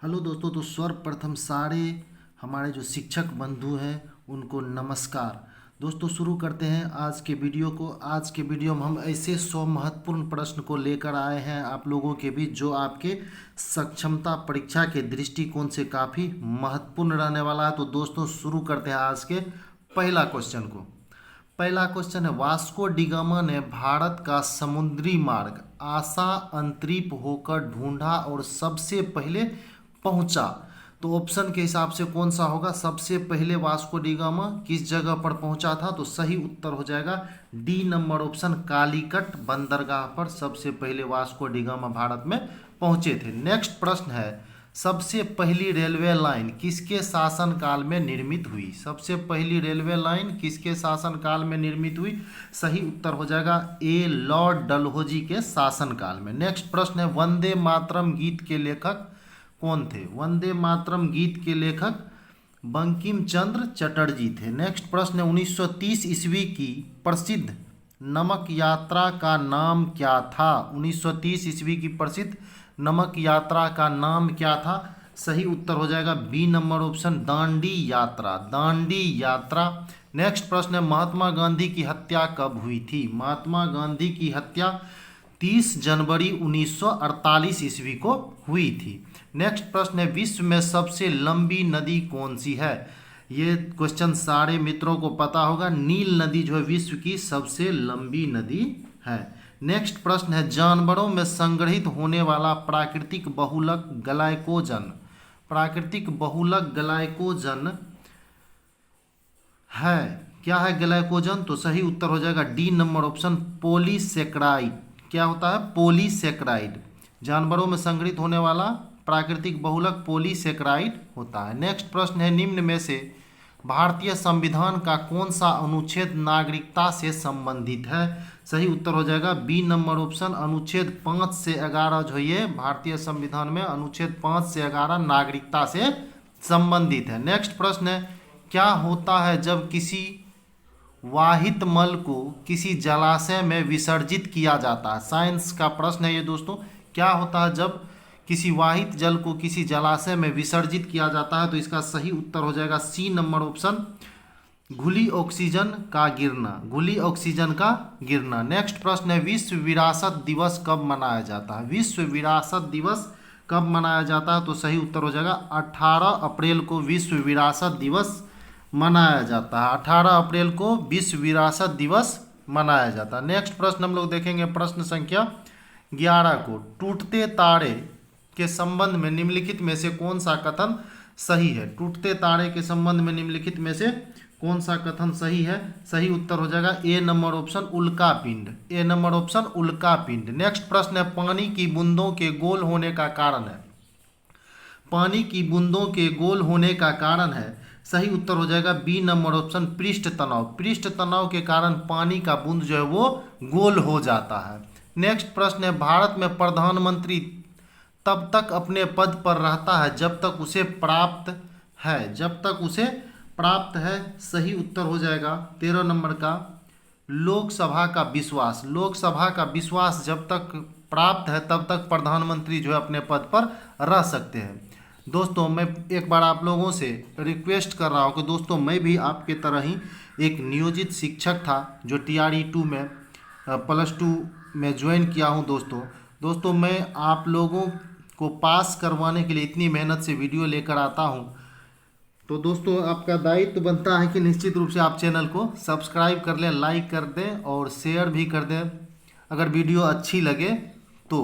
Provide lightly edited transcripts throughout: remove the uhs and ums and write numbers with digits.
Hello दोस्तों। तो सर्वप्रथम सारे हमारे जो शिक्षक बंधु हैं उनको नमस्कार। दोस्तों शुरू करते हैं आज के वीडियो को। आज के वीडियो में हम ऐसे 100 महत्वपूर्ण प्रश्न को लेकर आए हैं आप लोगों के बीच, जो आपके सक्षमता परीक्षा के दृष्टिकोण से काफ़ी महत्वपूर्ण रहने वाला है। तो दोस्तों शुरू करते हैं आज के पहला क्वेश्चन को। पहला क्वेश्चन है, वास्को डिगामा ने भारत का समुद्री मार्ग आशा अंतरिप होकर ढूंढा और सबसे पहले पहुंचा। तो ऑप्शन के हिसाब से कौन सा होगा? सबसे पहले वास्को डिगामा किस जगह पर पहुंचा था? तो सही उत्तर हो जाएगा डी नंबर ऑप्शन, कालीकट बंदरगाह पर सबसे पहले वास्को डिगामा भारत में पहुंचे थे। नेक्स्ट प्रश्न है, सबसे पहली रेलवे लाइन किसके शासनकाल में निर्मित हुई? सबसे पहली रेलवे लाइन किसके शासनकाल में निर्मित हुई? सही उत्तर हो जाएगा ए, लॉर्ड डलहौजी के शासनकाल में। नेक्स्ट प्रश्न है, वंदे मातरम गीत के लेखक कौन थे? वंदे मातरम गीत के लेखक बंकिम चंद्र चटर्जी थे। नेक्स्ट प्रश्न है, 1930 ईस्वी की प्रसिद्ध नमक यात्रा का नाम क्या था? 1930 ईस्वी की प्रसिद्ध नमक यात्रा का नाम क्या था? सही उत्तर हो जाएगा बी नंबर ऑप्शन, दांडी यात्रा। दांडी यात्रा। नेक्स्ट प्रश्न है, महात्मा गांधी की हत्या कब हुई थी? महात्मा गांधी की हत्या 30 जनवरी 1948 ईस्वी को हुई थी। नेक्स्ट प्रश्न है, विश्व में सबसे लंबी नदी कौन सी है? ये क्वेश्चन सारे मित्रों को पता होगा। नील नदी जो है विश्व की सबसे लंबी नदी है। नेक्स्ट प्रश्न है, जानवरों में संग्रहित होने वाला प्राकृतिक बहुलक ग्लाइकोजन, प्राकृतिक बहुलक ग्लाइकोजन है क्या है? ग्लाइकोजन। तो सही उत्तर हो जाएगा डी नंबर ऑप्शन, पॉलीसेक्राइड। क्या होता है? पॉलीसेक्राइड। जानवरों में संग्रहित होने वाला प्राकृतिक बहुलक पॉलीसेक्राइड होता है। नेक्स्ट प्रश्न है, निम्न में से भारतीय संविधान का कौन सा अनुच्छेद नागरिकता से संबंधित है? सही उत्तर हो जाएगा बी नंबर ऑप्शन, अनुच्छेद 5 से 11 जो ये भारतीय संविधान में अनुच्छेद 5 से 11 नागरिकता से संबंधित है। नेक्स्ट प्रश्न है, क्या होता है जब किसी वाहित मल को किसी जलाशय में विसर्जित किया जाता है? साइंस का प्रश्न है ये दोस्तों। क्या होता है जब किसी वाहित जल को किसी जलाशय में विसर्जित किया जाता है? तो इसका सही उत्तर हो जाएगा सी नंबर ऑप्शन, घुली ऑक्सीजन का गिरना। घुली ऑक्सीजन का गिरना। नेक्स्ट प्रश्न है, विश्व विरासत दिवस कब मनाया जाता है? विश्व विरासत दिवस कब मनाया जाता है? तो सही उत्तर हो जाएगा 18 अप्रैल को विश्व विरासत दिवस मनाया जाता है। 18 अप्रैल को विश्व विरासत दिवस मनाया जाता है। नेक्स्ट प्रश्न हम लोग देखेंगे प्रश्न संख्या 11 को, टूटते तारे के संबंध में निम्नलिखित में से कौन सा कथन सही है? टूटते तारे के संबंध में निम्नलिखित में से कौन सा कथन सही है? सही उत्तर हो जाएगा ए नंबर ऑप्शन, उल्का पिंड। ए नंबर ऑप्शन, उल्का पिंड। नेक्स्ट प्रश्न है, पानी की बूंदों के गोल होने का कारण है? पानी की बूंदों के गोल होने का कारण है, सही उत्तर हो जाएगा बी नंबर ऑप्शन, पृष्ठ तनाव। पृष्ठ तनाव के कारण पानी का बूंद जो है वो गोल हो जाता है। नेक्स्ट प्रश्न है, भारत में प्रधानमंत्री तब तक अपने पद पर रहता है जब तक उसे प्राप्त है, जब तक उसे प्राप्त है। सही उत्तर हो जाएगा 13 नंबर का, लोकसभा का विश्वास। लोकसभा का विश्वास जब तक प्राप्त है तब तक प्रधानमंत्री जो है अपने पद पर रह सकते हैं। दोस्तों मैं एक बार आप लोगों से रिक्वेस्ट कर रहा हूँ कि दोस्तों मैं भी आपके तरह ही एक नियोजित शिक्षक था जो TRE 2 में +2 में ज्वाइन किया हूँ। दोस्तों मैं आप लोगों को पास करवाने के लिए इतनी मेहनत से वीडियो लेकर आता हूँ। तो दोस्तों आपका दायित्व बनता है कि निश्चित रूप से आप चैनल को सब्सक्राइब कर लें, लाइक कर दें और शेयर भी कर दें। अगर वीडियो अच्छी लगे तो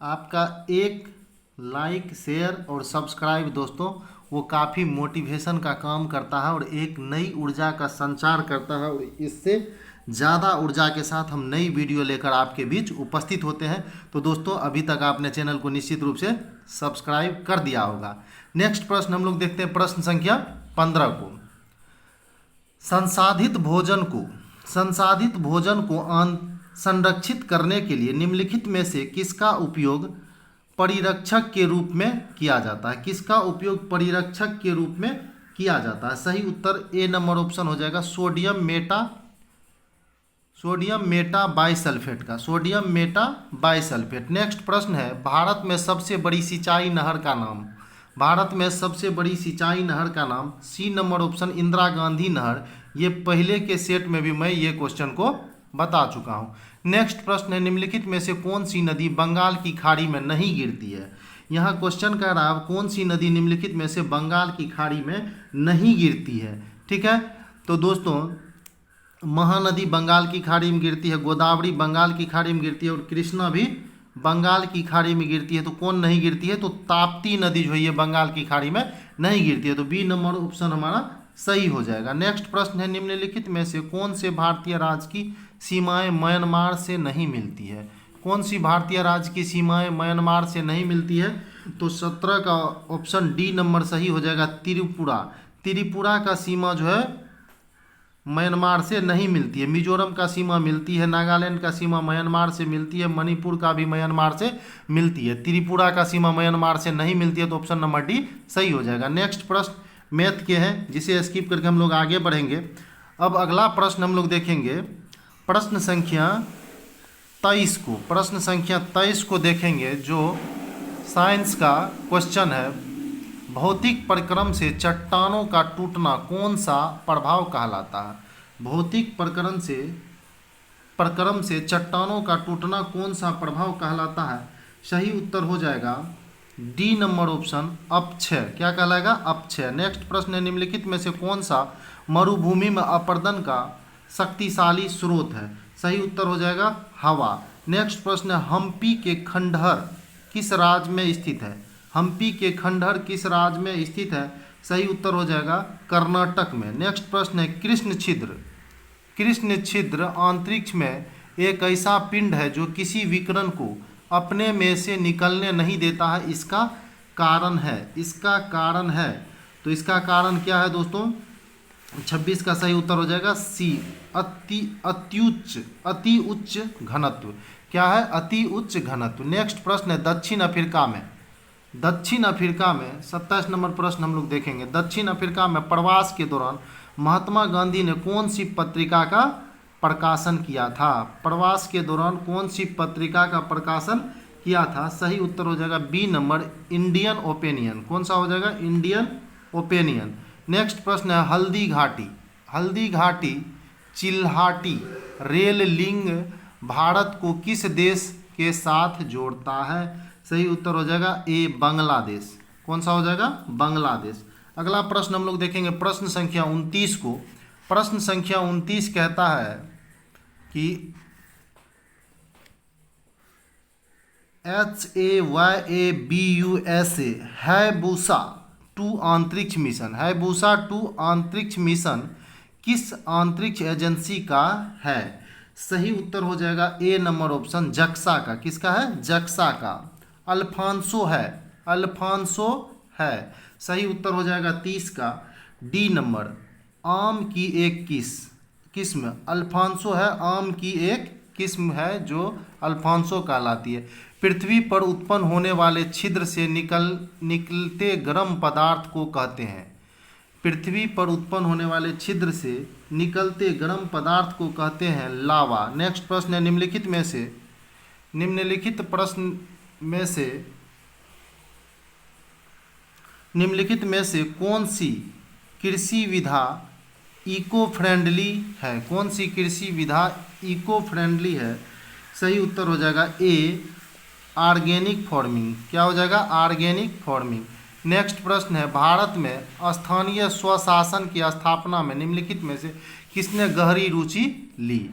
आपका एक लाइक, शेयर और सब्सक्राइब दोस्तों वो काफ़ी मोटिवेशन का काम करता है और एक नई ऊर्जा का संचार करता है, और इससे ज़्यादा ऊर्जा के साथ हम नई वीडियो लेकर आपके बीच उपस्थित होते हैं। तो दोस्तों अभी तक आपने चैनल को निश्चित रूप से सब्सक्राइब कर दिया होगा। नेक्स्ट प्रश्न हम लोग देखते हैं प्रश्न संख्या 15 को, संसाधित भोजन को संरक्षित करने के लिए निम्नलिखित में से किसका उपयोग परिरक्षक के रूप में किया जाता है? किसका उपयोग परिरक्षक के रूप में किया जाता है? सही उत्तर ए नंबर ऑप्शन हो जाएगा, सोडियम सोडियम मेटा बाइसल्फेट का, सोडियम मेटा बाइसल्फेट। नेक्स्ट प्रश्न है, भारत में सबसे बड़ी सिंचाई नहर का नाम। भारत में सबसे बड़ी सिंचाई नहर का नाम, C number option Indira Gandhi नहर। ये पहले के सेट में भी मैं ये क्वेश्चन को बता चुका हूँ। नेक्स्ट प्रश्न है, निम्नलिखित में से कौन सी नदी बंगाल की खाड़ी में नहीं गिरती है। यहाँ क्वेश्चन कह रहा है कौन सी नदी निम्नलिखित में से बंगाल की खाड़ी में नहीं गिरती है। ठीक है, तो दोस्तों महानदी बंगाल की खाड़ी में गिरती है, गोदावरी बंगाल की खाड़ी में गिरती है और कृष्णा भी बंगाल की खाड़ी में गिरती है। तो कौन नहीं गिरती है, तो ताप्ती नदी जो है ये बंगाल की खाड़ी में नहीं गिरती है। तो बी नंबर ऑप्शन हमारा सही हो जाएगा। नेक्स्ट प्रश्न है, निम्नलिखित में से कौन से भारतीय राज्य की सीमाएं म्यांमार से नहीं मिलती है। कौन सी भारतीय राज्य की सीमाएं म्यांमार से नहीं मिलती है, तो 17 का ऑप्शन डी नंबर सही हो जाएगा, त्रिपुरा। त्रिपुरा का सीमा जो है म्यांमार से नहीं मिलती है। मिजोरम का सीमा मिलती है, नागालैंड का सीमा म्यांमार से मिलती है, मणिपुर का भी म्यांमार से मिलती है। त्रिपुरा का सीमा म्यांमार से नहीं मिलती है, तो ऑप्शन नंबर डी सही हो जाएगा। नेक्स्ट प्रश्न मैथ के हैं, जिसे स्किप करके हम लोग आगे बढ़ेंगे। अब अगला प्रश्न हम लोग देखेंगे प्रश्न संख्या 23 को। प्रश्न संख्या 23 को देखेंगे, जो साइंस का क्वेश्चन है, भौतिक प्रक्रम से चट्टानों का टूटना कौन सा प्रभाव कहलाता है। भौतिक प्रक्रम से चट्टानों का टूटना कौन सा प्रभाव कहलाता है। सही उत्तर हो जाएगा डी नंबर ऑप्शन अपक्षय। क्या कहलाएगा, अपक्षय। नेक्स्ट प्रश्न है, निम्नलिखित में से कौन सा मरुभूमि में अपरदन का शक्तिशाली स्रोत है। सही उत्तर हो जाएगा हवा। नेक्स्ट प्रश्न है, हम्पी के खंडहर किस राज्य में स्थित है। हम्पी के खंडहर किस राज्य में स्थित है। सही उत्तर हो जाएगा कर्नाटक में। नेक्स्ट प्रश्न है, कृष्ण छिद्र। कृष्ण छिद्र अंतरिक्ष में एक ऐसा पिंड है जो किसी विकिरण को अपने में से निकलने नहीं देता है, इसका कारण है। इसका कारण है, तो इसका कारण क्या है दोस्तों, 26 का सही उत्तर हो जाएगा सी, अति उच्च घनत्व। क्या है, अति उच्च घनत्व। नेक्स्ट प्रश्न है, दक्षिण अफ्रीका में 27 नंबर प्रश्न हम लोग देखेंगे। दक्षिण अफ्रीका में प्रवास के दौरान महात्मा गांधी ने कौन सी पत्रिका का प्रकाशन किया था। प्रवास के दौरान कौन सी पत्रिका का प्रकाशन किया था। सही उत्तर हो जाएगा बी नंबर, इंडियन ओपिनियन। कौन सा हो जाएगा, इंडियन ओपिनियन। नेक्स्ट प्रश्न है, हल्दी घाटी चिल्हाटी रेल लिंक भारत को किस देश के साथ जोड़ता है। सही उत्तर हो जाएगा ए, बांग्लादेश। कौन सा हो जाएगा, बांग्लादेश। अगला प्रश्न हम लोग देखेंगे प्रश्न संख्या 29 को। प्रश्न संख्या 29 कहता है कि HAYABUSA हैबुसा 2 अंतरिक्ष मिशन, हैबुसा 2 अंतरिक्ष मिशन किस अंतरिक्ष एजेंसी का है। सही उत्तर हो जाएगा ए नंबर ऑप्शन, जक्सा का। किसका है, जक्सा का। अल्फांसो है। सही उत्तर हो जाएगा 30 का डी नंबर, आम की एक किस्म। अल्फांसो है, आम की एक किस्म है जो अल्फांसो कहलाती है। पृथ्वी पर उत्पन्न होने वाले छिद्र से निकलते गर्म पदार्थ को कहते हैं। पृथ्वी पर उत्पन्न होने वाले छिद्र से निकलते गर्म पदार्थ को कहते हैं लावा। नेक्स्ट प्रश्न है, निम्नलिखित में से कौन सी कृषि विधा इको फ्रेंडली है। कौन सी कृषि विधा इको फ्रेंडली है। सही उत्तर हो जाएगा ए, ऑर्गेनिक फार्मिंग। क्या हो जाएगा, ऑर्गेनिक फार्मिंग। नेक्स्ट प्रश्न है, भारत में स्थानीय स्वशासन की स्थापना में निम्नलिखित में से किसने गहरी रुचि ली।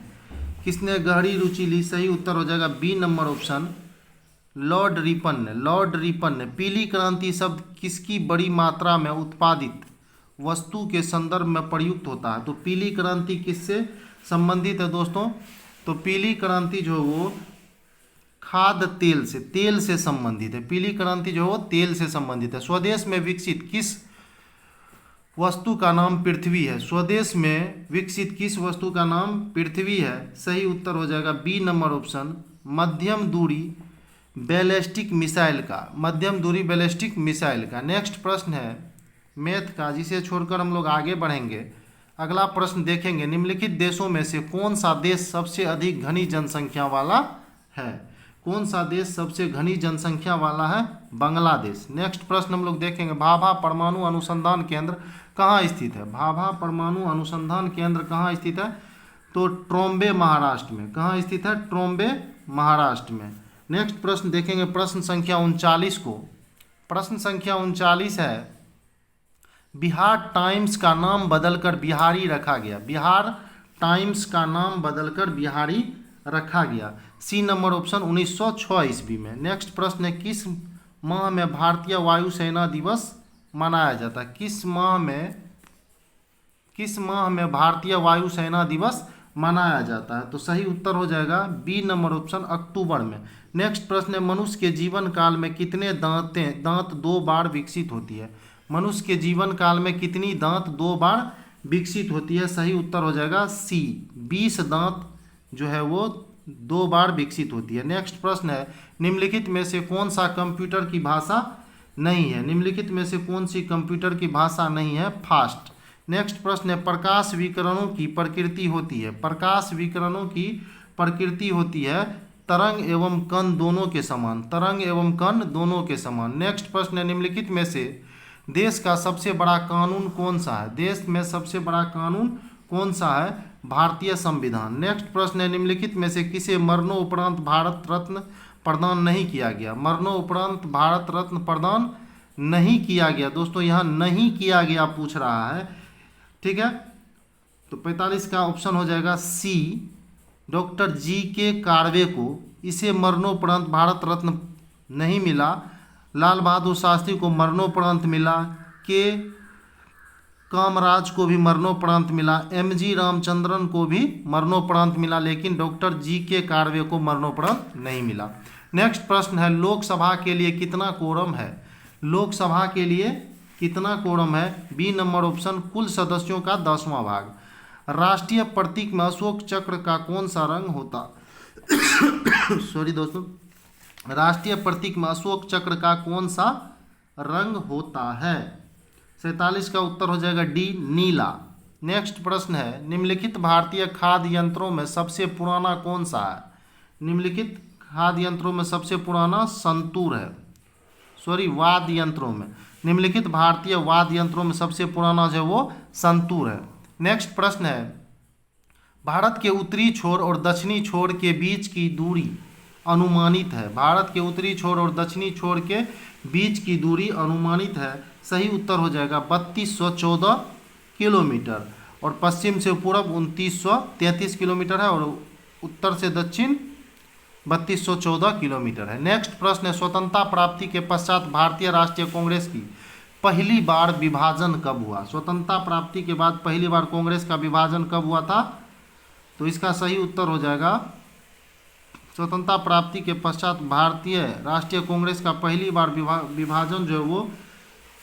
सही उत्तर हो जाएगा B number option, Lord Ripon ने। पीली क्रांति शब्द किसकी बड़ी मात्रा में उत्पादित वस्तु के संदर्भ में प्रयुक्त होता है। तो पीली क्रांति किससे संबंधित है दोस्तों, तो पीली क्रांति जो है वो खाद्य तेल से संबंधित है। पीली क्रांति जो है वो तेल से संबंधित है। स्वदेश में विकसित किस वस्तु का नाम पृथ्वी है। स्वदेश में विकसित किस वस्तु का नाम पृथ्वी है। सही उत्तर हो जाएगा बी नंबर ऑप्शन, मध्यम दूरी बैलिस्टिक मिसाइल का। नेक्स्ट प्रश्न है मैथ का, जिसे छोड़कर हम लोग आगे बढ़ेंगे। अगला प्रश्न देखेंगे, निम्नलिखित देशों में से कौन सा देश सबसे अधिक घनी जनसंख्या वाला है? कौन सा देश सबसे घनी जनसंख्या वाला है? बांग्लादेश। नेक्स्ट प्रश्न हम लोग देखेंगे, भाभा परमाणु अनुसंधान केंद्र कहाँ स्थित है? भाभा परमाणु अनुसंधान केंद्र कहाँ स्थित है? तो ट्रोम्बे महाराष्ट्र में। कहाँ स्थित है? ट्रोम्बे महाराष्ट्र में। नेक्स्ट प्रश्न देखेंगे, प्रश्न संख्या 39 को। प्रश्न संख्या 39 है, बिहार टाइम्स का नाम बदलकर बिहारी रखा गया। बिहार टाइम्स का नाम बदलकर बिहारी रखा गया। सी नंबर ऑप्शन 1906 ईस्वी में। नेक्स्ट प्रश्न है, किस माह में भारतीय वायुसेना दिवस मनाया जाता है? किस माह में भारतीय वायुसेना दिवस मनाया जाता है? तो सही उत्तर हो जाएगा बी नंबर ऑप्शन, अक्टूबर में। नेक्स्ट प्रश्न है, मनुष्य के जीवन काल में कितने दांत 2 बार विकसित होती है? मनुष्य के जीवन काल में कितनी दांत 2 बार विकसित होती है? सही उत्तर हो जाएगा सी, 20 दांत जो है वो 2 बार विकसित होती है। नेक्स्ट प्रश्न है, निम्नलिखित में से कौन सा कंप्यूटर की भाषा नहीं है? निम्नलिखित में से कौन सी कंप्यूटर की भाषा नहीं है? फास्ट। नेक्स्ट प्रश्न है, प्रकाश विकिरणों की प्रकृति होती है। प्रकाश विकिरणों की प्रकृति होती है तरंग एवं कण दोनों के समान। तरंग एवं कण दोनों के समान। नेक्स्ट प्रश्न है, निम्नलिखित में से देश का सबसे बड़ा कानून कौन सा है? देश में सबसे बड़ा कानून कौन सा है? भारतीय संविधान। नेक्स्ट प्रश्न है, निम्नलिखित में से किसे मरणोपरांत भारत रत्न प्रदान नहीं किया गया? मरणोपरांत भारत रत्न प्रदान नहीं किया गया। दोस्तों यहाँ नहीं किया गया पूछ रहा है, ठीक है। तो 45 का ऑप्शन हो जाएगा सी, डॉक्टर जी.के. कार्वे को इसे मरणोपरांत भारत रत्न नहीं मिला। लाल बहादुर शास्त्री को मरणोपरांत मिला। के कामराज को भी मरणोपरांत मिला। एम.जी. रामचंद्रन को भी मरणोपरांत मिला, लेकिन डॉक्टर जी.के. कार्वे को मरणोपरांत नहीं मिला। नेक्स्ट प्रश्न है, लोकसभा के लिए कितना कोरम है? लोकसभा के लिए कितना कोरम है? बी नंबर ऑप्शन, कुल सदस्यों का 10वां भाग। राष्ट्रीय प्रतीक में अशोक चक्र का कौन सा रंग होता? सॉरी दोस्तों, राष्ट्रीय प्रतीक में अशोक चक्र का कौन सा रंग होता है? 47 का उत्तर हो जाएगा डी, नीला। नेक्स्ट प्रश्न है, निम्नलिखित भारतीय खाद्य यंत्रों में सबसे पुराना कौन सा है? निम्नलिखित खाद्य यंत्रों में सबसे पुराना संतूर है। सॉरी, वाद्य यंत्रों में, निम्नलिखित भारतीय वाद्य यंत्रों में सबसे पुराना जो है वो संतूर है। नेक्स्ट प्रश्न है, भारत के उत्तरी छोर और दक्षिणी छोर के बीच की दूरी अनुमानित है। भारत के उत्तरी छोर और दक्षिणी छोर के बीच की दूरी अनुमानित है। सही उत्तर हो जाएगा 3214 किलोमीटर, और पश्चिम से पूर्व 2933 किलोमीटर है, और उत्तर से दक्षिण 3214 किलोमीटर है। नेक्स्ट प्रश्न है, स्वतंत्रता प्राप्ति के पश्चात भारतीय राष्ट्रीय कांग्रेस की पहली बार विभाजन कब हुआ? स्वतंत्रता प्राप्ति के बाद पहली बार कांग्रेस का विभाजन कब हुआ था? तो इसका सही उत्तर हो जाएगा, स्वतंत्रता प्राप्ति के पश्चात भारतीय राष्ट्रीय कांग्रेस का पहली बार विभाजन जो है वो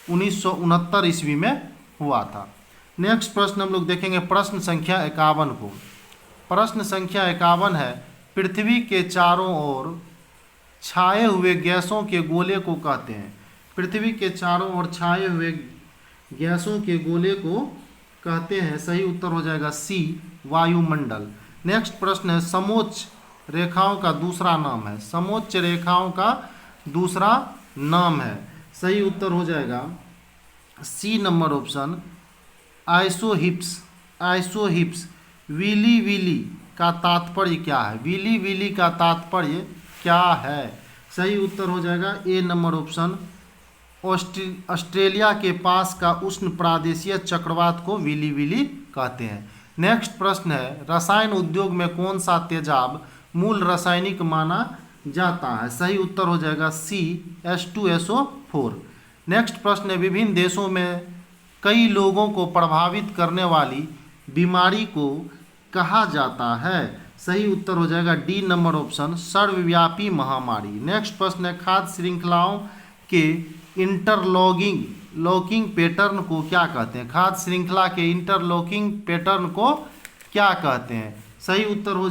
1969 ईस्वी में हुआ था। नेक्स्ट प्रश्न हम लोग देखेंगे प्रश्न संख्या 51 को। प्रश्न संख्या 51 है, पृथ्वी के चारों ओर छाए हुए गैसों के गोले को कहते हैं। पृथ्वी के चारों ओर छाए हुए गैसों के गोले को कहते हैं। सही उत्तर हो जाएगा सी, वायुमंडल। नेक्स्ट प्रश्न है, समोच्च रेखाओं का दूसरा नाम है। समोच्च रेखाओं का दूसरा नाम है। सही उत्तर हो जाएगा C number option, isohypse. Isohypse. Willy willy का तात्पर्य क्या है? विली विली का तात्पर्य क्या है? सही उत्तर हो जाएगा ए नंबर ऑप्शन, ऑस्ट्रेलिया के पास का उष्ण प्रादेशीय चक्रवात को विली विली कहते हैं। नेक्स्ट प्रश्न है, रसायन उद्योग में कौन सा तेजाब मूल रासायनिक माना जाता है? सही उत्तर हो जाएगा सी, H2SO4। नेक्स्ट प्रश्न है, विभिन्न देशों में कई लोगों को प्रभावित करने वाली बीमारी को कहा जाता है? सही उत्तर हो जाएगा डी नंबर ऑप्शन, सर्वव्यापी महामारी। नेक्स्ट प्रश्न है, खाद्य श्रृंखलाओं के इंटरलॉकिंग पैटर्न को क्या कहते हैं? खाद्य श्रृंखला के इंटरलॉकिंग पैटर्न को क्या कहते हैं? सही उत्तर हो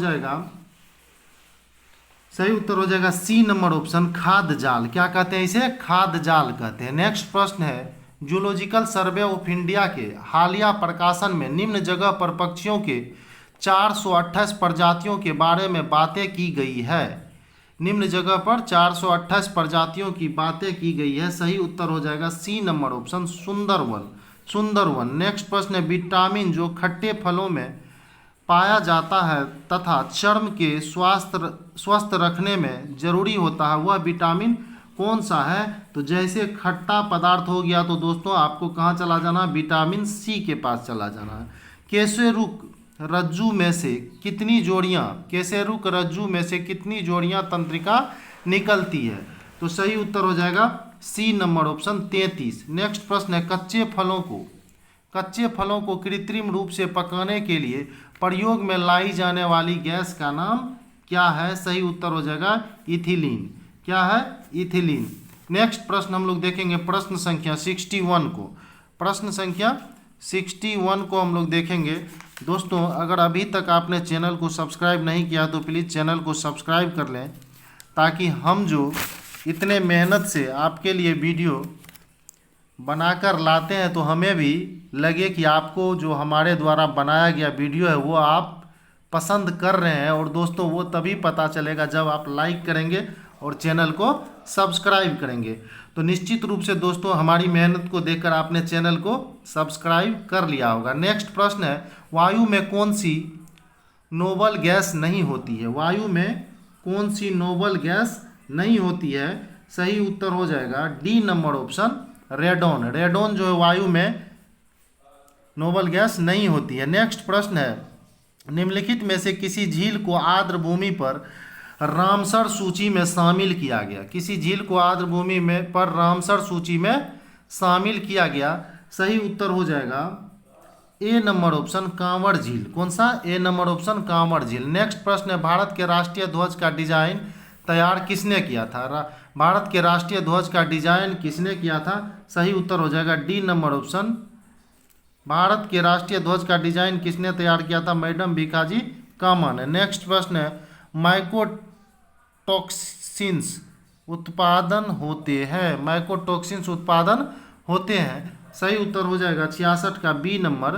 जाएगा सी नंबर ऑप्शन, खाद्य जाल। क्या कहते हैं इसे? खाद्य जाल कहते हैं। नेक्स्ट प्रश्न है, जूलॉजिकल सर्वे ऑफ इंडिया के हालिया प्रकाशन में निम्न जगह पर पक्षियों के 428 प्रजातियों के बारे में बातें की गई है। निम्न जगह पर 428 प्रजातियों की बातें की गई है। सही उत्तर हो जाएगा C number option, Sundarban. Sundarban. Next प्रश्न है, विटामिन जो खट्टे फलों में पाया जाता है तथा चर्म के स्वस्थ रखने में जरूरी होता है, वह विटामिन कौन सा है? तो जैसे खट्टा पदार्थ हो गया तो दोस्तों आपको कहाँ चला जाना? विटामिन सी के पास चला जाना है। केसरुक रज्जु में से कितनी जोड़ियाँ केसरुक रज्जु में से कितनी जोड़ियाँ तंत्रिका निकलती है? तो सही उत्तर हो जाएगा सी नंबर ऑप्शन 33। नेक्स्ट प्रश्न है, कच्चे फलों को कृत्रिम रूप से पकाने के लिए प्रयोग में लाई जाने वाली गैस का नाम क्या है? सही उत्तर हो जाएगा इथिलीन। क्या है? इथिलीन। नेक्स्ट प्रश्न हम लोग देखेंगे प्रश्न संख्या 61 को। प्रश्न संख्या 61 को हम लोग देखेंगे। दोस्तों अगर अभी तक आपने चैनल को सब्सक्राइब नहीं किया तो प्लीज़ चैनल को सब्सक्राइब कर लें, ताकि हम जो इतने मेहनत से आपके लिए वीडियो बनाकर लाते हैं तो हमें भी लगे कि आपको जो हमारे द्वारा बनाया गया वीडियो है वो आप पसंद कर रहे हैं। और दोस्तों वो तभी पता चलेगा जब आप लाइक करेंगे और चैनल को सब्सक्राइब करेंगे। तो निश्चित रूप से दोस्तों हमारी मेहनत को देखकर आपने चैनल को सब्सक्राइब कर लिया होगा। नेक्स्ट प्रश्न है, वायु में कौन सी नोबल गैस नहीं होती है? वायु में कौन सी नोबल गैस नहीं होती है? सही उत्तर हो जाएगा D number option, radon. Radon जो है वायु में नोबल गैस नहीं होती है। नेक्स्ट प्रश्न है, निम्नलिखित में से किसी झील को आर्द्र भूमि पर रामसर सूची में शामिल किया गया? किसी झील को आर्द्र भूमि में पर रामसर सूची में शामिल किया गया? सही उत्तर हो जाएगा ए नंबर ऑप्शन, कांवड़ झील। कौन सा? ए नंबर ऑप्शन, कांवड़ झील। नेक्स्ट प्रश्न है, भारत के राष्ट्रीय ध्वज का डिजाइन तैयार किसने किया था? भारत के राष्ट्रीय ध्वज का डिजाइन किसने किया था? सही उत्तर हो जाएगा डी नंबर ऑप्शन, भारत के राष्ट्रीय ध्वज का डिजाइन किसने तैयार किया था? मैडम भीखाजी कामा ने। नेक्स्ट प्रश्न है, माइकोटॉक्सिन्स उत्पादन होते हैं? माइकोटॉक्सिन्स उत्पादन होते हैं। सही उत्तर हो जाएगा 66 का बी नंबर,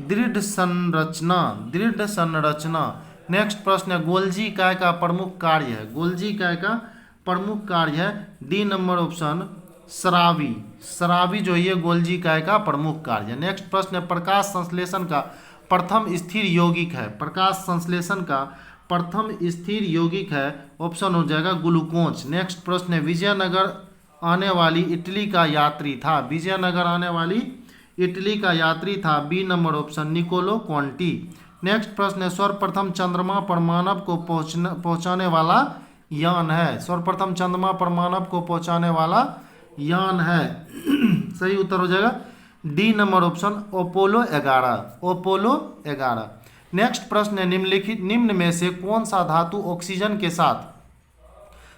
दृढ़ संरचना। दृढ़ संरचना। नेक्स्ट प्रश्न है, गोल्जी काय का प्रमुख कार्य है? गोल्जी काय का प्रमुख कार्य है? डी नंबर ऑप्शन, शराबी। शराबी जो है गोल्जी काय का प्रमुख कार्य है। नेक्स्ट प्रश्न है, प्रकाश संश्लेषण का प्रथम स्थिर यौगिक है? प्रकाश संश्लेषण का प्रथम स्थिर यौगिक है, ऑप्शन हो जाएगा ग्लूकोज। नेक्स्ट प्रश्न है, विजयनगर आने वाली इटली का यात्री था? विजयनगर आने वाली इटली का यात्री था, B number option, Niccolo Conti. Next प्रश्न है, सर्वप्रथम चंद्रमा पर मानव को पहुंचाने वाला यान है? सर्वप्रथम चंद्रमा पर मानव को पहुंचाने वाला यान है। सही उत्तर हो जाएगा D number option, Apollo 11। Apollo 11। Next प्रश्न है, निम्न में से कौन सा धातु ऑक्सीजन के साथ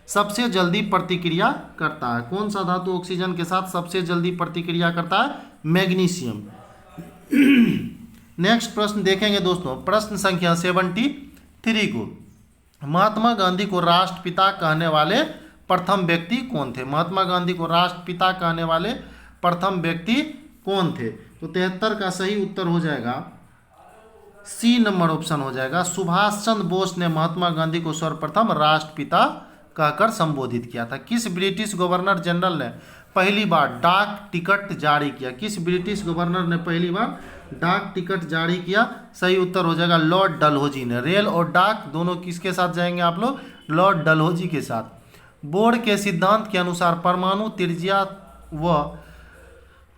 सबसे जल्दी प्रतिक्रिया करता है? कौन सा धातु ऑक्सीजन के साथ सबसे जल्दी प्रतिक्रिया करता है? मैग्नीशियम। नेक्स्ट प्रश्न देखेंगे दोस्तों प्रश्न संख्या 73 को। महात्मा गांधी को राष्ट्रपिता कहने वाले प्रथम व्यक्ति कौन थे? महात्मा गांधी को राष्ट्रपिता कहने वाले प्रथम व्यक्ति कौन थे? तो 73 का सही उत्तर हो जाएगा सी नंबर ऑप्शन हो जाएगा, सुभाष चंद्र बोस ने महात्मा गांधी को सर्वप्रथम राष्ट्रपिता कहकर संबोधित किया था। किस ब्रिटिश गवर्नर जनरल ने पहली बार डाक टिकट जारी किया? किस ब्रिटिश गवर्नर ने पहली बार डाक टिकट जारी किया? सही उत्तर हो जाएगा लॉर्ड डलहौजी ने। रेल और डाक दोनों किसके साथ जाएंगे आप लोग? लॉर्ड डलहौजी के साथ। बोर्ड के सिद्धांत के अनुसार परमाणु त्रिज्या व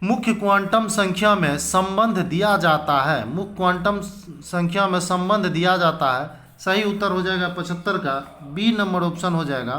मुख्य क्वांटम संख्या में संबंध दिया जाता है। मुख्य क्वांटम संख्या में संबंध दिया जाता है। सही उत्तर हो जाएगा 75 का बी नंबर ऑप्शन हो जाएगा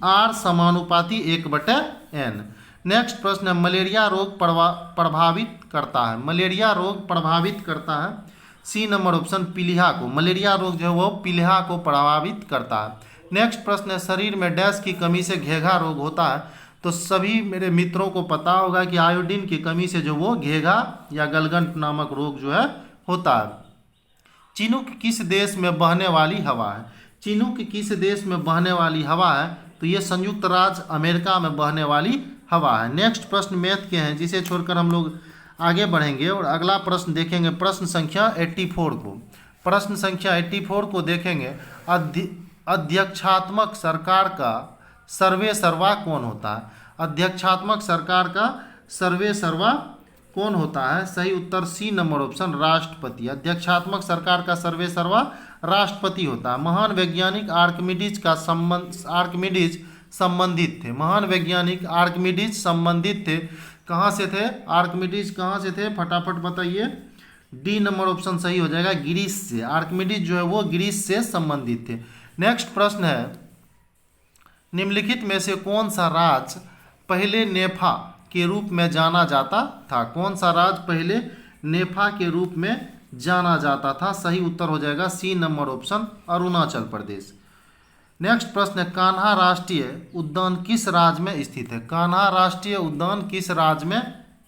आर समानुपाती 1/n। नेक्स्ट प्रश्न है, मलेरिया रोग प्रभावित करता है? मलेरिया रोग प्रभावित करता है, सी नंबर ऑप्शन, पीलिया को। मलेरिया रोग जो है वो पीलिया को प्रभावित करता है। नेक्स्ट प्रश्न है, शरीर में डैश की कमी से घेघा रोग होता है? तो सभी मेरे मित्रों को पता होगा कि आयोडीन की कमी से जो वो घेघा या गलगंट नामक रोग जो है होता है। चिनूक किस देश में बहने वाली हवा है? चिनूक किस देश में बहने वाली हवा है? तो ये संयुक्त राज्य अमेरिका में बहने वाली हवा है। नेक्स्ट प्रश्न मैथ के हैं, जिसे छोड़कर हम लोग आगे बढ़ेंगे और अगला प्रश्न देखेंगे प्रश्न संख्या 84 को। प्रश्न संख्या 84 को देखेंगे। अध्यक्षात्मक सरकार का सर्वे सर्वा कौन होता है? अध्यक्षात्मक सरकार का सर्वे सर्वा कौन होता है? सही उत्तर सी नंबर ऑप्शन राष्ट्रपति। अध्यक्षात्मक सरकार का सर्वे सर्वा राष्ट्रपति होता है। महान वैज्ञानिक आर्किमिडीज संबंधित थे। महान वैज्ञानिक आर्किमिडीज संबंधित थे। कहाँ से थे आर्किमिडीज? कहाँ से थे फटाफट बताइए। डी नंबर ऑप्शन सही हो जाएगा, ग्रीस से। आर्किमिडीज जो है वो ग्रीस से संबंधित थे। नेक्स्ट प्रश्न है, निम्नलिखित में से कौन सा राज्य पहले नेफा के रूप में जाना जाता था? कौन सा राज्य पहले नेफा के रूप में जाना जाता था? सही उत्तर हो जाएगा C number option Arunachal Pradesh. Next प्रश्न है, कान्हा राष्ट्रीय उद्यान किस राज्य में स्थित है? कान्हा राष्ट्रीय उद्यान किस राज्य में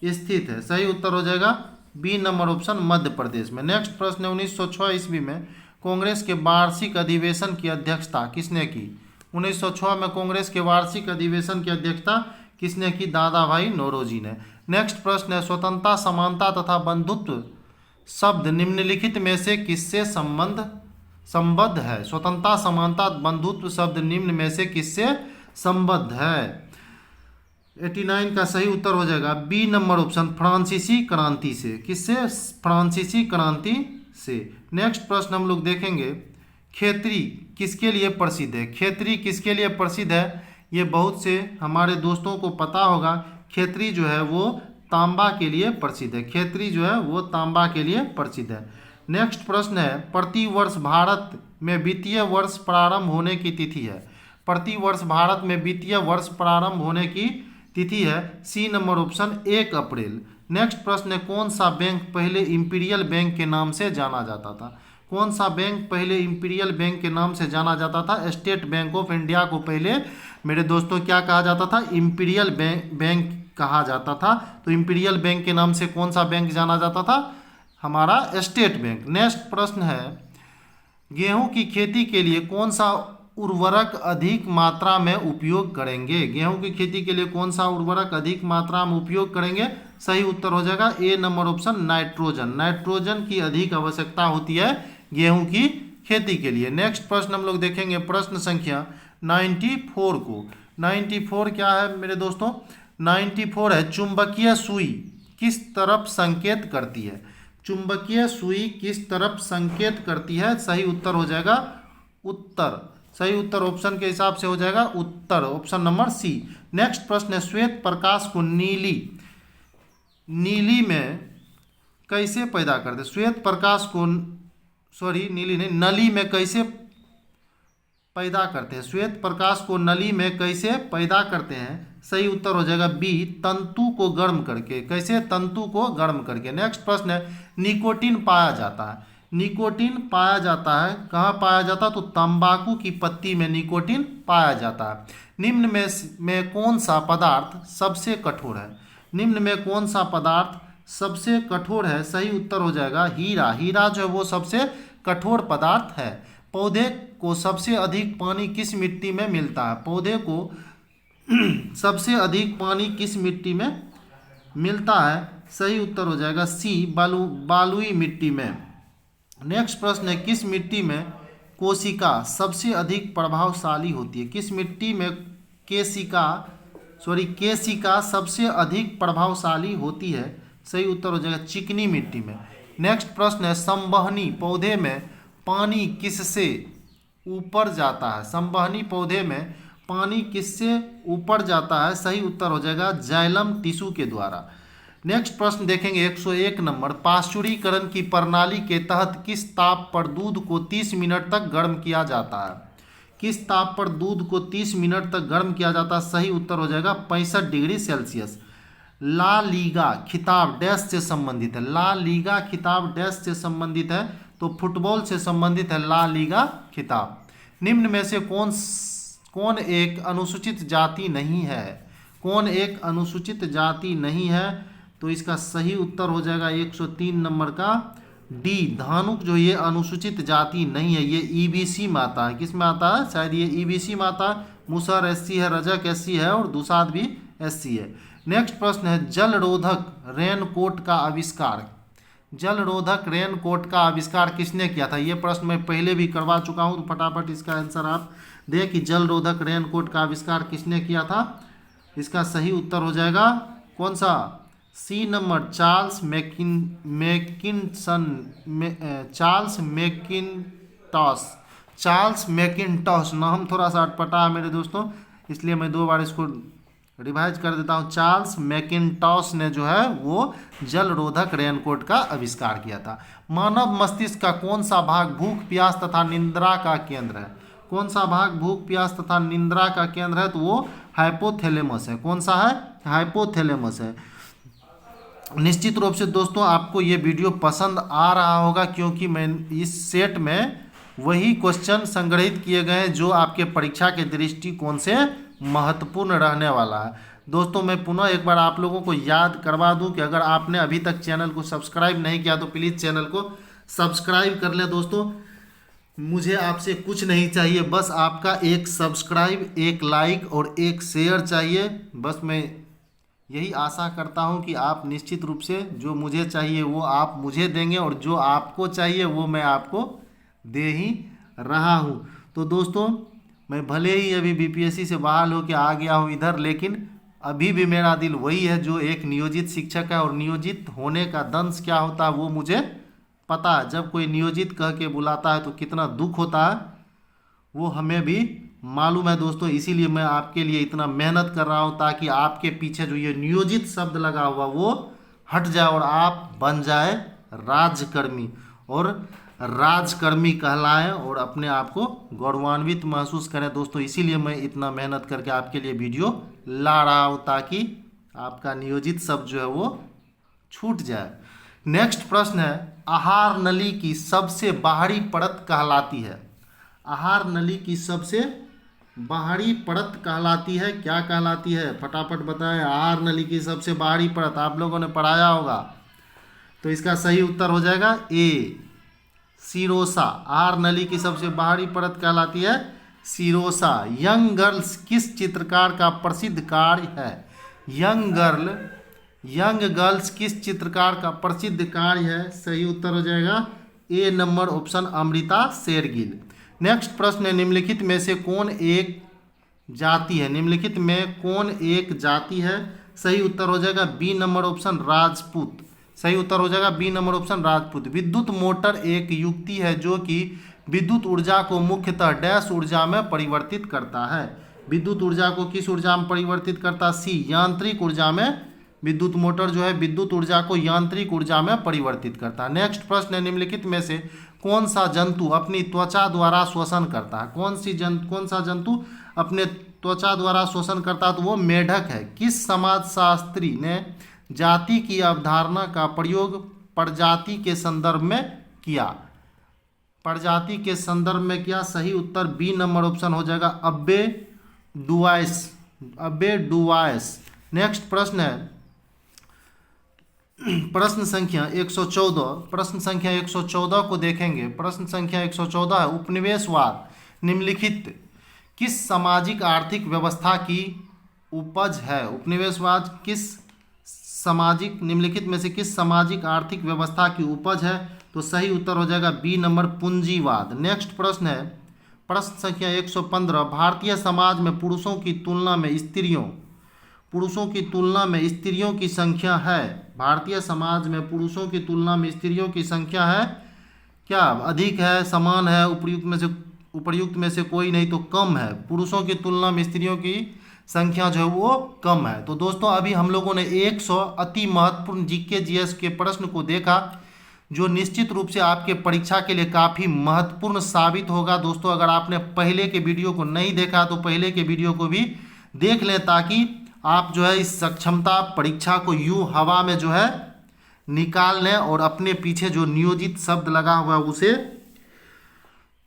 स्थित है? सही उत्तर हो जाएगा B number option Madhya Pradesh में। नेक्स्ट प्रश्न है, 1906 ईस्वी में कांग्रेस के वार्षिक अधिवेशन की अध्यक्षता किसने की? 1906 में कांग्रेस के वार्षिक अधिवेशन की अध्यक्षता किसने की? दादा भाई नौरोजी ने। नेक्स्ट प्रश्न है, स्वतंत्रता समानता तथा बंधुत्व शब्द निम्नलिखित में से किससे संबद्ध है? स्वतंत्रता समानता बंधुत्व शब्द निम्न में से किससे संबद्ध है? 89 का सही उत्तर हो जाएगा बी नंबर ऑप्शन फ्रांसीसी क्रांति से। किससे? फ्रांसीसी क्रांति से। नेक्स्ट प्रश्न हम लोग देखेंगे, खेतरी किसके लिए प्रसिद्ध है? खेतरी किसके लिए प्रसिद्ध है? ये बहुत से हमारे दोस्तों को पता होगा। खेतरी जो है वो तांबा के लिए प्रसिद्ध है। खेतरी जो है वो तांबा के लिए प्रसिद्ध है। नेक्स्ट प्रश्न है, प्रतिवर्ष भारत में वित्तीय वर्ष प्रारंभ होने की तिथि है? प्रतिवर्ष भारत में वित्तीय वर्ष प्रारंभ होने की तिथि है सी नंबर ऑप्शन 1 अप्रैल। नेक्स्ट प्रश्न है, कौन सा बैंक पहले इंपीरियल बैंक के नाम से जाना जाता था? कौन सा बैंक पहले इंपीरियल बैंक के नाम से जाना जाता था? स्टेट बैंक ऑफ इंडिया को पहले मेरे दोस्तों क्या कहा जाता था? इंपीरियल बैंक कहा जाता था। तो इंपीरियल बैंक के नाम से कौन सा बैंक जाना जाता था? हमारा स्टेट बैंक। नेक्स्ट प्रश्न है, गेहूं की खेती के लिए कौन सा उर्वरक अधिक मात्रा में उपयोग करेंगे? गेहूं की खेती के लिए कौन सा उर्वरक अधिक मात्रा में उपयोग करेंगे? सही उत्तर हो जाएगा A number option nitrogen. Nitrogen की अधिक आवश्यकता होती है गेहूं की खेती के लिए। नेक्स्ट प्रश्न हम लोग देखेंगे प्रश्न संख्या 94 को। 94 क्या है मेरे दोस्तों? 94 है, चुंबकीय सुई किस तरफ संकेत करती है? चुंबकीय सुई किस तरफ संकेत करती है? सही उत्तर हो जाएगा उत्तर। सही उत्तर ऑप्शन के हिसाब से हो जाएगा उत्तर, ऑप्शन नंबर सी। नेक्स्ट प्रश्न है, श्वेत प्रकाश को नीली में कैसे पैदा करते? श्वेत प्रकाश को नीली नहीं, नली में कैसे पैदा करते हैं? श्वेत प्रकाश को नली में कैसे पैदा करते हैं? सही उत्तर हो जाएगा बी, तंतु को गर्म करके। कैसे? तंतु को गर्म करके। नेक्स्ट प्रश्न है, निकोटीन पाया जाता है? निकोटीन पाया जाता है कहाँ पाया जाता है? तो तंबाकू की पत्ती में निकोटीन पाया जाता है। निम्न में कौन सा पदार्थ सबसे कठोर है? निम्न में कौन सा पदार्थ सबसे कठोर है? सही उत्तर हो जाएगा हीरा। हीरा जो है वो सबसे कठोर पदार्थ है। पौधे को सबसे अधिक पानी किस मिट्टी में मिलता है? पौधे को सबसे अधिक पानी किस मिट्टी में मिलता है? सही उत्तर हो जाएगा सी, बालुई मिट्टी में। नेक्स्ट प्रश्न है, किस मिट्टी में कोशिका सबसे अधिक प्रभावशाली होती है? किस मिट्टी में केशिका सबसे अधिक प्रभावशाली होती है? सही उत्तर हो जाएगा चिकनी मिट्टी में। नेक्स्ट प्रश्न है, संवहनी पौधे में पानी किससे ऊपर जाता है? संवहनी पौधे में पानी किससे ऊपर जाता है? सही उत्तर हो जाएगा जाइलम टिश्यू के द्वारा। नेक्स्ट प्रश्न देखेंगे 101 नंबर, पाश्चुरीकरण की प्रणाली के तहत किस ताप पर दूध को 30 मिनट तक गर्म किया जाता है? किस ताप पर दूध को 30 मिनट तक गर्म किया जाता है? सही उत्तर हो जाएगा 65 डिग्री सेल्सियस। ला लीगा खिताब डैश से संबंधित है? ला लीगा खिताब डैश से संबंधित है? तो फुटबॉल से संबंधित है ला लीगा खिताब। निम्न में से कौन एक अनुसूचित जाति नहीं है? कौन एक अनुसूचित जाति नहीं है? तो इसका सही उत्तर हो जाएगा 103 नंबर का डी धानुक जो ये अनुसूचित जाति नहीं है, ये ईबीसी में आता है। किस में आता है? शायद ये ईबीसी में आता है। मुसहर एससी है, रजक एससी है और दुसाद भी एससी है। नेक्स्ट प्रश्न है जलरोधक रेनकोट का आविष्कार। जलरोधक रेनकोट का आविष्कार किसने किया था? ये प्रश्न मैं पहले भी करवा चुका हूँ, तो फटाफट इसका आंसर आप दें कि जलरोधक रेनकोट का आविष्कार किसने किया था। इसका सही उत्तर हो जाएगा कौन सा? C number, Charles Mackintosh. नाम थोड़ा सा अटपटा है मेरे दोस्तों, इसलिए मैं 2 बार इसको रिवाइज कर देता हूँ। चार्ल्स मैकिन्टॉश ने जो है वो जलरोधक रेनकोट का आविष्कार किया था। मानव मस्तिष्क का कौन सा भाग भूख, प्यास तथा निद्रा का केंद्र है? कौन सा भाग भूख, प्यास तथा निद्रा का केंद्र है? तो वो हाइपोथैलेमस है। कौन सा है? हाइपोथैलेमस है। निश्चित रूप से दोस्तों आपको ये वीडियो पसंद आ रहा होगा, क्योंकि मैं इस सेट में वही क्वेश्चन संग्रहित किए गए हैं जो आपके परीक्षा के दृष्टिकोण से महत्वपूर्ण रहने वाला है। दोस्तों मैं पुनः एक बार आप लोगों को याद करवा दूं कि अगर आपने अभी तक चैनल को सब्सक्राइब नहीं किया तो प्लीज़ चैनल को सब्सक्राइब कर लें। दोस्तों मुझे आपसे कुछ नहीं चाहिए, बस आपका एक सब्सक्राइब, एक लाइक और एक शेयर चाहिए। बस मैं यही आशा करता हूं कि आप निश्चित रूप से जो मुझे चाहिए वो आप मुझे देंगे और जो आपको चाहिए वो मैं आपको दे ही रहा हूं। तो दोस्तों मैं भले ही अभी बीपीएससी से बहाल होकर आ गया हूं इधर, लेकिन अभी भी मेरा दिल वही है जो एक नियोजित शिक्षक है। और नियोजित होने का दंश क्या होता है वो मुझे पता है। जब कोई नियोजित कह के बुलाता है तो कितना दुख होता है वो हमें भी मालूम है दोस्तों। इसीलिए मैं आपके लिए इतना मेहनत कर रहा हूँ ताकि आपके पीछे जो ये नियोजित शब्द लगा हुआ वो हट जाए और आप बन जाए राजकर्मी, और राजकर्मी कहलाएं और अपने आप को गौरवान्वित महसूस करें। दोस्तों इसीलिए मैं इतना मेहनत करके आपके लिए वीडियो ला रहा हूँ ताकि आपका नियोजित शब्द जो है वो छूट जाए। नेक्स्ट प्रश्न है आहार नली की सबसे बाहरी परत कहलाती है। आहार नली की सबसे बाहरी परत कहलाती है, क्या कहलाती है? फटाफट बताएं। आहार नली की सबसे बाहरी परत आप लोगों ने पढ़ाया होगा, तो इसका सही उत्तर हो जाएगा ए सिरोसा। आहार नली की सबसे बाहरी परत कहलाती है सिरोसा। यंग गर्ल्स किस चित्रकार का प्रसिद्ध कार्य है? यंग गर्ल्स किस चित्रकार का प्रसिद्ध कार्य है? सही उत्तर हो जाएगा A number option Amrita Shergil. Next प्रश्न है निम्नलिखित में से कौन एक जाति है? निम्नलिखित में कौन एक जाति है? सही उत्तर हो जाएगा बी नंबर ऑप्शन राजपूत। सही उत्तर हो जाएगा बी नंबर ऑप्शन राजपूत। विद्युत मोटर एक युक्ति है जो कि विद्युत ऊर्जा को मुख्यतः डैश ऊर्जा में परिवर्तित करता है। विद्युत ऊर्जा को किस ऊर्जा में परिवर्तित करता है? सी यांत्रिक ऊर्जा में। विद्युत मोटर जो है विद्युत ऊर्जा को यांत्रिक ऊर्जा में परिवर्तित करता है। नेक्स्ट प्रश्न है निम्नलिखित में से कौन सा जंतु अपनी त्वचा द्वारा श्वसन करता है? कौन सा जंतु अपने त्वचा द्वारा श्वसन करता है? तो वो मेढक है। किस समाजशास्त्री ने जाति की अवधारणा का प्रयोग प्रजाति के संदर्भ में किया? प्रजाति के संदर्भ में किया। सही उत्तर बी नंबर ऑप्शन हो जाएगा अब्बे डुवाइस। नेक्स्ट प्रश्न है प्रश्न संख्या 114। प्रश्न संख्या 114 को देखेंगे। प्रश्न संख्या 114 है उपनिवेशवाद निम्नलिखित किस सामाजिक आर्थिक व्यवस्था की उपज है? उपनिवेशवाद किस सामाजिक निम्नलिखित में से किस सामाजिक आर्थिक व्यवस्था की उपज है? तो सही उत्तर हो जाएगा बी नंबर पूंजीवाद। नेक्स्ट प्रश्न है प्रश्न संख्या 115। भारतीय समाज में पुरुषों की तुलना में स्त्रियों की संख्या है। भारतीय समाज में पुरुषों की तुलना में स्त्रियों की संख्या है क्या? अधिक है, समान है, उपर्युक्त में से कोई नहीं तो कम है। पुरुषों की तुलना में स्त्रियों की संख्या जो है वो कम है। तो दोस्तों अभी हम लोगों ने 100 अति महत्वपूर्ण जीके जीएस के प्रश्न को देखा जो निश्चित रूप से आपके परीक्षा के लिए काफ़ी महत्वपूर्ण साबित होगा। दोस्तों अगर आपने पहले के वीडियो को नहीं देखा तो पहले के वीडियो को भी देख लें ताकि आप जो है इस सक्षमता परीक्षा को यूँ हवा में जो है निकाल लें और अपने पीछे जो नियोजित शब्द लगा हुआ है उसे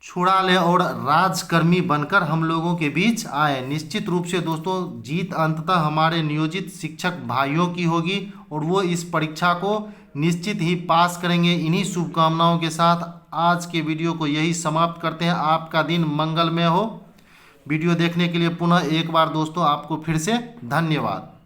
छुड़ा लें और राजकर्मी बनकर हम लोगों के बीच आए। निश्चित रूप से दोस्तों जीत अंततः हमारे नियोजित शिक्षक भाइयों की होगी और वो इस परीक्षा को निश्चित ही पास करेंगे। इन्हीं शुभकामनाओं के साथ आज के वीडियो को यही समाप्त करते हैं। आपका दिन मंगलमय हो। वीडियो देखने के लिए पुनः एक बार दोस्तों आपको फिर से धन्यवाद।